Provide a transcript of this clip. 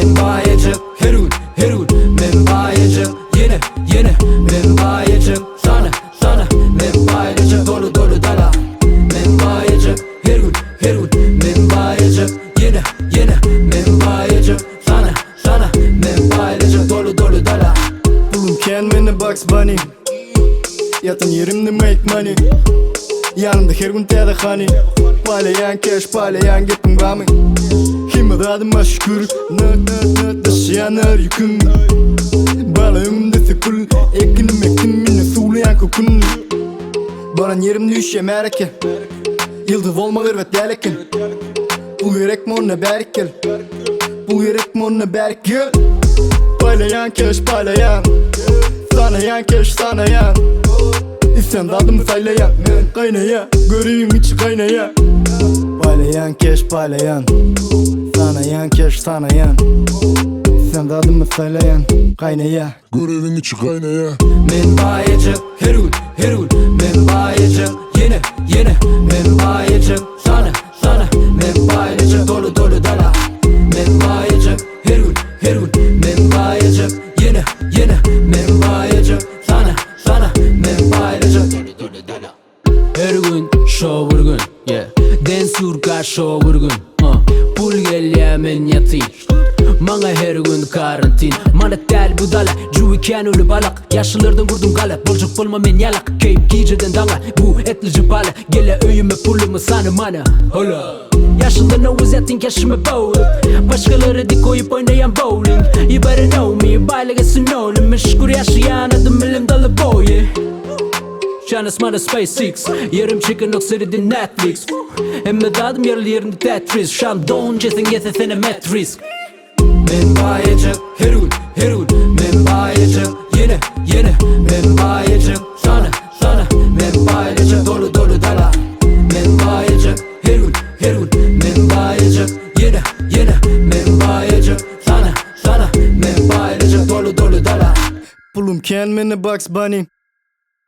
men bayacak her gün men bayacak yine men bayacak sana men bayacak dolu dala men bayacak her gün men bayacak yine men bayacak sana men bayacak dolu dala. Bulunken meni Bugs Bunny, yatan yerimde make money. Yanımda her gün teda hani, paylayan cash paylayan gittin bami. Himadadıma şükür, nöt taşıyanlar yükün. Balığımda sıkıl, ekinim minne sulayan kokun. Baran yerimde üşe mereke, yıldız olma gırvet delekin. Bu gerek mi ona berkel, bu gerek mi ona berkel. Paylayan cash paylayan, sanayan cash sanayan. İsyan dadımı saylayan, kaynaya, göreyim içi kaynaya. Paylayan cash paylayan, sanayan cash sanayan. İsyan dadımı saylayan, kaynaya, görevin içi kaynaya. Men bayacak her gün men bayacak yine men bayacak sana men bayacak dolu dala men bayacak her gün men bayacak yine men bayacak sana men bayacak dolu dala. Her gün show vurgun yeah dance urka show vurgun pul gel men yatı. Mana her gün karantin Mana tel budala Juvi kenuli balak Yaşlılardan vurdum gala Bolcuk bulma men yalak Keyip giyiceden dana Bu etlici bala Gele öyüme pulumu sanı mana Hola Yaşlılarına uzatin keşime bağırıp Başkaları dik koyup oynayan bowling You better know me Baylagasın oğlum Meşgul yaşayan adım elim dalı boyu Şanas mana SpaceX Yarım çıkın oksiri Netflix Emme dadım yarılı yerinde Tetris Şam don cesin getesene metris. Men bayacak her gün men bayacak yine men bayacak sana men bayacak dolu dala men bayacak her gün men bayacak yine men bayacak sana men bayacak dolu dala. Bulunken meni Bugs Bunny,